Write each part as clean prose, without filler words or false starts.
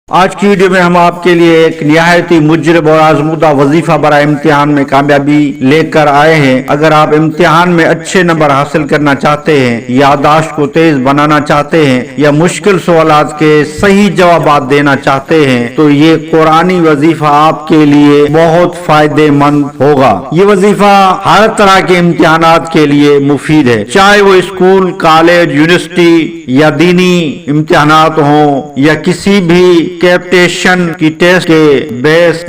آج کی ویڈیو میں ہم آپ کے لیے ایک نہایتی مجرب اور آزمودہ وظیفہ برائے امتحان میں کامیابی لے کر آئے ہیں۔ اگر آپ امتحان میں اچھے نمبر حاصل کرنا چاہتے ہیں، یادداشت کو تیز بنانا چاہتے ہیں یا مشکل سوالات کے صحیح جوابات دینا چاہتے ہیں تو یہ قرآنی وظیفہ آپ کے لیے بہت فائدہ مند ہوگا۔ یہ وظیفہ ہر طرح کے امتحانات کے لیے مفید ہے، چاہے وہ اسکول، کالج، یونیورسٹی یا دینی امتحانات ہوں یا کسی بھی کیپٹیشن کی ٹیسٹ کے بیس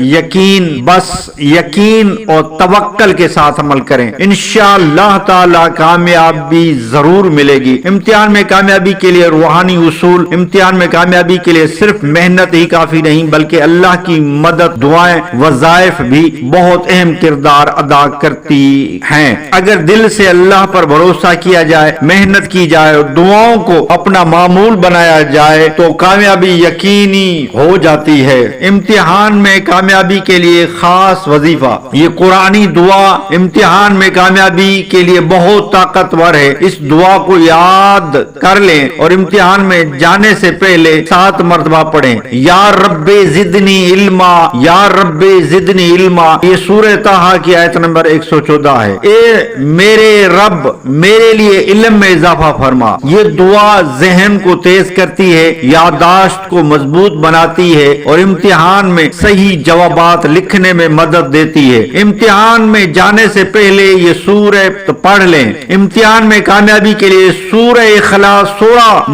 یقین اور توکل کے ساتھ عمل کریں، انشاءاللہ تعالی کامیابی ضرور ملے گی۔ امتحان میں کامیابی کے لیے روحانی اصول، امتحان میں کامیابی کے لیے صرف محنت ہی کافی نہیں بلکہ اللہ کی مدد، دعائیں، وظائف بھی بہت اہم کردار ادا کرتی ہیں۔ اگر دل سے اللہ پر بھروسہ کیا جائے، محنت کی جائے اور دعاؤں کو اپنا معمول بنایا جائے تو کامیابی یقینی ہو جاتی ہے۔ امتحان میں کامیابی کے لیے خاص وظیفہ، یہ قرآنی دعا امتحان میں کامیابی کے لیے بہت طاقتور ہے۔ اس دعا کو یاد کر لیں اور امتحان میں جانے سے پہلے 7 مرتبہ پڑھیں۔ یا رب زدنی علما، یا رب زدنی علما، یہ سورہ طٰہٰ کی آیت نمبر 114 ہے۔ اے میرے رب، میرے لیے علم میں اضافہ فرما۔ یہ دعا ذہن کو تیز کرتی ہے، یادداشت کو مضبوط بناتی ہے اور امتحان میں صحیح جوابات لکھنے میں مدد دیتی ہے۔ امتحان میں جانے سے پہلے یہ سورہ پڑھ لیں۔ امتحان میں کامیابی کے لیے سورہ اخلاص 16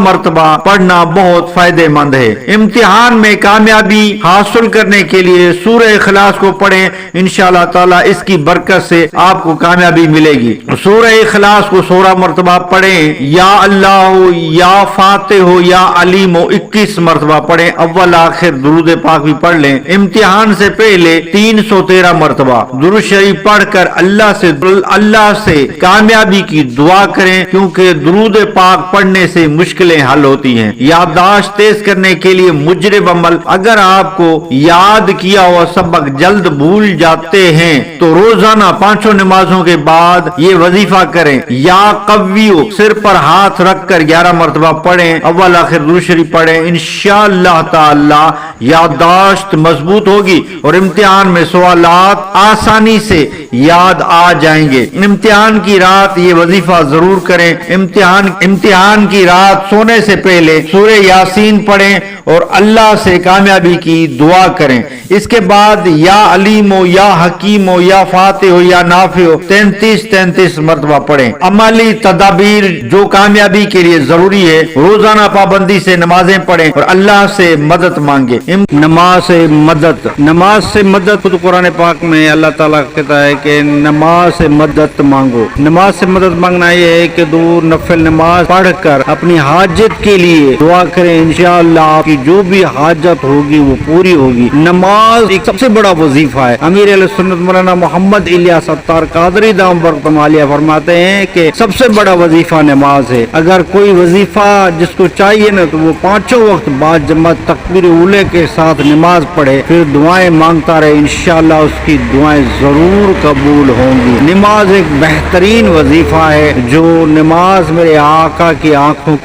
مرتبہ پڑھنا بہت فائدہ مند ہے۔ امتحان میں کامیابی حاصل کرنے کے لیے سورہ اخلاص کو پڑھیں، انشاءاللہ تعالی اس کی برکت سے آپ کو کامیابی ملے گی۔ سورہ اخلاص کو 16 مرتبہ پڑھیں۔ یا اللہ، یا فاتح، یا علیم 21 مرتبہ پڑھیں۔ اول آخر درود پاک بھی پڑھ لیں۔ امتحان سے پہلے 313 مرتبہ درود شریف پڑھ کر اللہ سے کامیابی کی دعا کریں، کیونکہ درود پاک پڑھنے سے مشکلیں حل ہوتی ہیں۔ یادداشت تیز کرنے کے لیے مجرب عمل، اگر آپ کو یاد کیا ہوا سبق جلد بھول جاتے ہیں تو روزانہ 5 نمازوں کے بعد یہ وظیفہ کریں۔ یا قویو، سر پر ہاتھ رکھ کر 11 مرتبہ پڑھیں۔ اول آخر درود شریف پڑھیں، انشاءاللہ تعالی یادداشت مضبوط ہوگی اور امتحان میں سوالات آسانی سے یاد آ جائیں گے۔ امتحان کی رات یہ وظیفہ ضرور کریں۔ امتحان کی رات سونے سے پہلے سورہ یاسین پڑھیں اور اللہ سے کامیابی کی دعا کریں۔ اس کے بعد یا علیم، یا حکیم، یا فاتح، یا نافع 33 مرتبہ پڑھیں۔ عملی تدابیر جو کامیابی کے لیے ضروری ہے، روزانہ پابندی سے نمازیں پڑھیں اور اللہ سے مدد مانگیں۔ نماز سے مدد خود قرآن پاک میں اللہ تعالیٰ کہتا ہے کہ نماز سے مدد مانگو۔ نماز سے مدد مانگنا یہ ہے کہ 2 نفل نماز پڑھ کر اپنی حاجت کے لیے دعا کریں، انشاءاللہ آپ کی جو بھی حاجت ہوگی وہ پوری ہوگی۔ نماز ایک سب سے بڑا وظیفہ ہے۔ امیر اہل سنت مولانا محمد الیاس اتار قادری دامت برکاتہ عالیہ فرماتے ہیں کہ سب سے بڑا وظیفہ نماز ہے۔ اگر کوئی وظیفہ جس کو چاہیے نا تو وہ 5 وقت بعد جماعت تکبیر اولی کے ساتھ نماز پڑھے، پھر دعائیں مانگتا رہے، انشاءاللہ اس کی دعائیں ضرور قبول ہوں گی۔ نماز ایک بہترین وظیفہ ہے، جو نماز میرے آقا کی آنکھوں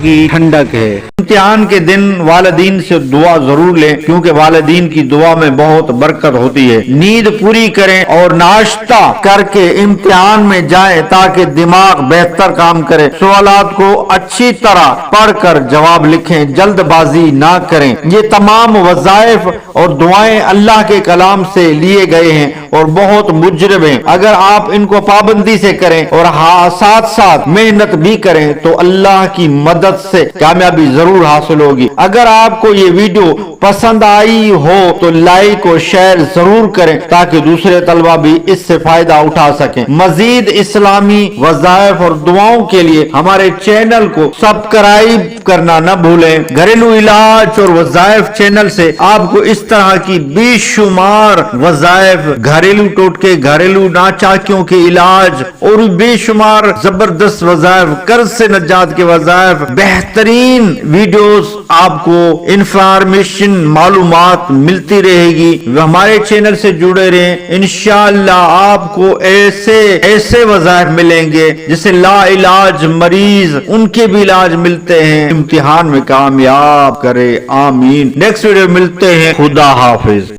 کی ٹھنڈک ہے۔ امتحان کے دن والدین سے دعا ضرور لیں، کیونکہ والدین کی دعا میں بہت برکت ہوتی ہے۔ نیند پوری کریں اور ناشتہ کر کے امتحان میں جائیں تاکہ دماغ بہتر کام کرے۔ سوالات کو اچھی طرح پڑھ کر جواب لکھیں، جلد بازی نہ کریں۔ یہ تمام وظائف اور دعائیں اللہ کے کلام سے لیے گئے ہیں اور بہت مجرب ہیں۔ اگر آپ ان کو پابندی سے کریں اور ساتھ محنت بھی کریں تو اللہ کی مدد سے کامیابی ضرور حاصل ہوگی۔ اگر آپ کو یہ ویڈیو پسند آئی ہو تو لائک اور شیئر ضرور کریں تاکہ دوسرے طلبہ بھی اس سے فائدہ اٹھا سکیں۔ مزید اسلامی وظائف اور دعاؤں کے لیے ہمارے چینل کو سبسکرائب کرنا نہ بھولیں۔ گھریلو علاج اور وظائف چینل سے آپ کو اس طرح کی بے شمار وظائف گھر گھریلو ٹوٹکے، گھریلو ناچاکیوں کے علاج اور بے شمار زبردست وظائف، قرض سے نجات کے وظائف، بہترین ویڈیوز، آپ کو انفارمیشن معلومات ملتی رہے گی۔ ہمارے چینل سے جڑے رہیں، انشاءاللہ آپ کو ایسے وظائف ملیں گے جسے لا علاج مریض ان کے بھی علاج ملتے ہیں۔ امتحان میں کامیاب کرے، آمین۔ نیکسٹ ویڈیو ملتے ہیں، خدا حافظ۔